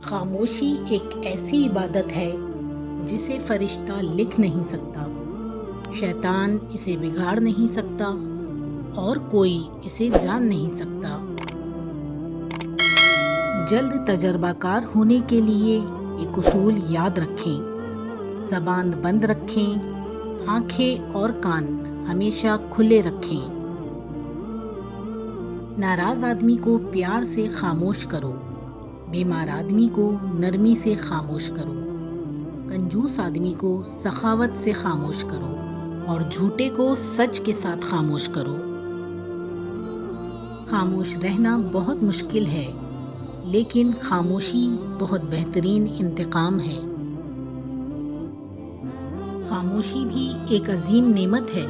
خاموشی ایک ایسی عبادت ہے جسے فرشتہ لکھ نہیں سکتا، شیطان اسے بگاڑ نہیں سکتا اور کوئی اسے جان نہیں سکتا۔ جلد تجربہ کار ہونے کے لیے ایک اصول یاد رکھیں: زبان بند رکھیں، آنکھیں اور کان ہمیشہ کھلے رکھیں۔ ناراض آدمی کو پیار سے خاموش کرو، بیمار آدمی کو نرمی سے خاموش کرو، کنجوس آدمی کو سخاوت سے خاموش کرو اور جھوٹے کو سچ کے ساتھ خاموش کرو۔ خاموش رہنا بہت مشکل ہے، لیکن خاموشی بہت بہترین انتقام ہے۔ خاموشی بھی ایک عظیم نعمت ہے،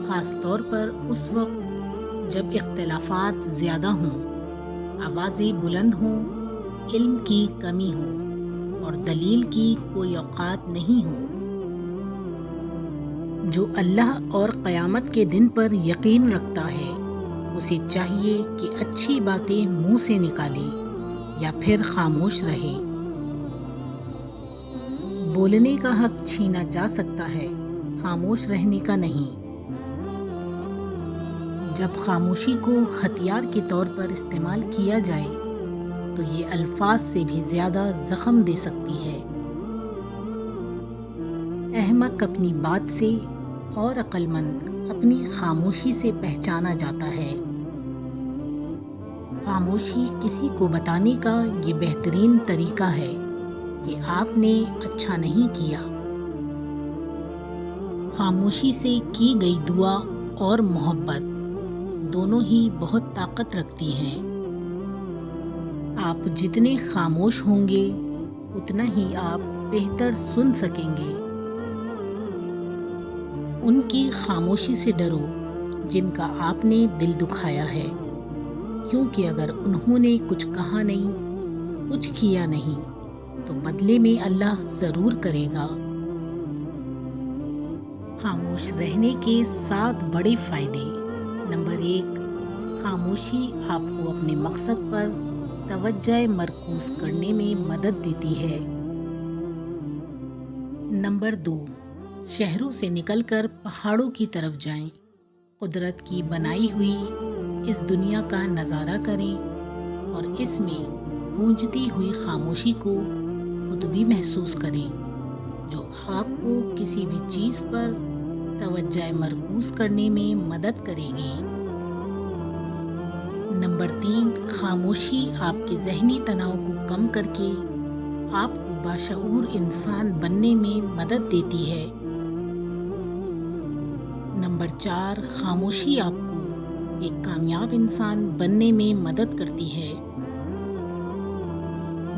خاص طور پر اس وقت جب اختلافات زیادہ ہوں، آوازیں بلند ہوں، علم کی کمی ہو اور دلیل کی کوئی اوقات نہیں ہو۔ جو اللہ اور قیامت کے دن پر یقین رکھتا ہے اسے چاہیے کہ اچھی باتیں منہ سے نکالے یا پھر خاموش رہے۔ بولنے کا حق چھینا جا سکتا ہے، خاموش رہنے کا نہیں۔ جب خاموشی کو ہتھیار کے طور پر استعمال کیا جائے تو یہ الفاظ سے بھی زیادہ زخم دے سکتی ہے۔ احمق اپنی بات سے اور عقل مند اپنی خاموشی سے پہچانا جاتا ہے۔ خاموشی کسی کو بتانے کا یہ بہترین طریقہ ہے کہ آپ نے اچھا نہیں کیا۔ خاموشی سے کی گئی دعا اور محبت دونوں ہی بہت طاقت رکھتی ہیں۔ آپ جتنے خاموش ہوں گے اتنا ہی آپ بہتر سن سکیں گے۔ ان کی خاموشی سے ڈرو جن کا آپ نے دل دکھایا ہے، کیونکہ اگر انہوں نے کچھ کہا نہیں، کچھ کیا نہیں تو بدلے میں اللہ ضرور کرے گا۔ خاموش رہنے کے 7 بڑے فائدے۔ نمبر 1، خاموشی آپ کو اپنے مقصد پر توجہ مرکوز کرنے میں مدد دیتی ہے۔ نمبر 2، شہروں سے نکل کر پہاڑوں کی طرف جائیں، قدرت کی بنائی ہوئی اس دنیا کا نظارہ کریں اور اس میں گونجتی ہوئی خاموشی کو خود بھی محسوس کریں، جو آپ کو کسی بھی چیز پر توجہ مرکوز کرنے میں مدد کرے گی۔ نمبر 3، خاموشی آپ کے ذہنی تناؤ کو کم کر کے آپ کو باشعور انسان بننے میں مدد دیتی ہے۔ نمبر 4، خاموشی آپ کو ایک کامیاب انسان بننے میں مدد کرتی ہے۔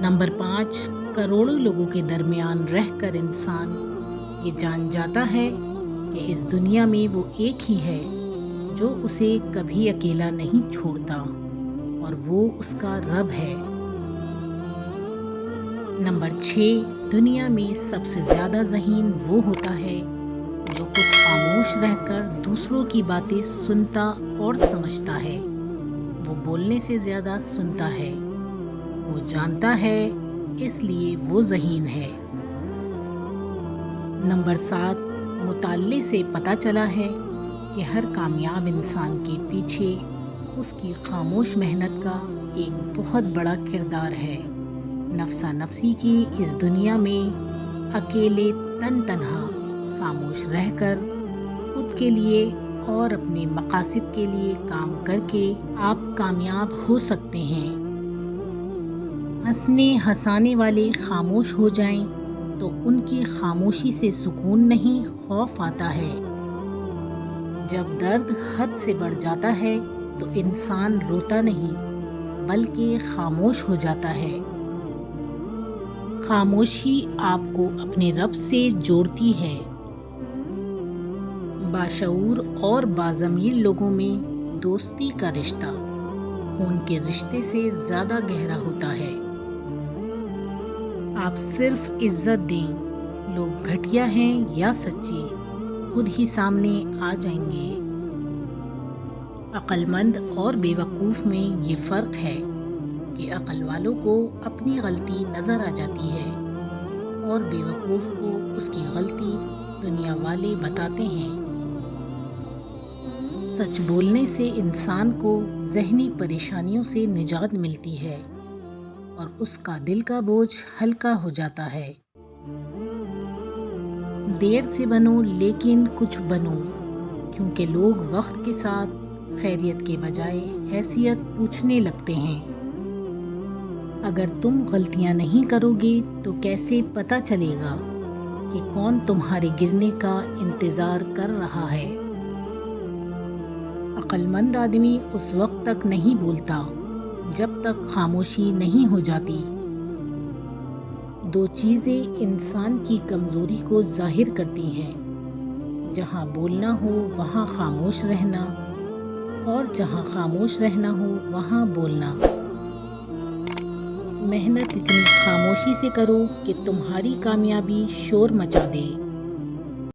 نمبر 5، کروڑوں لوگوں کے درمیان رہ کر انسان یہ جان جاتا ہے کہ اس دنیا میں وہ ایک ہی ہے جو اسے کبھی اکیلا نہیں چھوڑتا اور وہ اس کا رب ہے۔ نمبر 6، دنیا میں سب سے زیادہ ذہین وہ ہوتا ہے جو خود خاموش رہ کر دوسروں کی باتیں سنتا اور سمجھتا ہے۔ وہ بولنے سے زیادہ سنتا ہے، وہ جانتا ہے، اس لیے وہ ذہین ہے۔ نمبر 7، مطالعے سے پتہ چلا ہے کہ ہر کامیاب انسان کے پیچھے اس کی خاموش محنت کا ایک بہت بڑا کردار ہے۔ نفسا نفسی کی اس دنیا میں اکیلے تنہا خاموش رہ کر خود کے لیے اور اپنے مقاصد کے لیے کام کر کے آپ کامیاب ہو سکتے ہیں۔ ہنسنے ہنسانے والے خاموش ہو جائیں تو ان کی خاموشی سے سکون نہیں، خوف آتا ہے۔ جب درد حد سے بڑھ جاتا ہے تو انسان روتا نہیں بلکہ خاموش ہو جاتا ہے۔ خاموشی آپ کو اپنے رب سے جوڑتی ہے۔ باشعور اور باضمیر لوگوں میں دوستی کا رشتہ خون کے رشتے سے زیادہ گہرا ہوتا ہے۔ آپ صرف عزت دیں، لوگ گھٹیا ہیں یا سچے خود ہی سامنے آ جائیں گے۔ عقل مند اور بے وقوف میں یہ فرق ہے کہ عقل والوں کو اپنی غلطی نظر آ جاتی ہے اور بے وقوف کو اس کی غلطی دنیا والے بتاتے ہیں۔ سچ بولنے سے انسان کو ذہنی پریشانیوں سے نجات ملتی ہے اور اس کا دل کا بوجھ ہلکا ہو جاتا ہے۔ دیر سے بنو لیکن کچھ بنو، کیونکہ لوگ وقت کے ساتھ خیریت کے بجائے حیثیت پوچھنے لگتے ہیں۔ اگر تم غلطیاں نہیں کرو گے تو کیسے پتہ چلے گا کہ کون تمہارے گرنے کا انتظار کر رہا ہے؟ عقل مند آدمی اس وقت تک نہیں بولتا جب تک خاموشی نہیں ہو جاتی۔ دو چیزیں انسان کی کمزوری کو ظاہر کرتی ہیں، جہاں بولنا ہو وہاں خاموش رہنا، اور جہاں خاموش رہنا ہو وہاں بولنا۔ محنت اتنی خاموشی سے کرو کہ تمہاری کامیابی شور مچا دے۔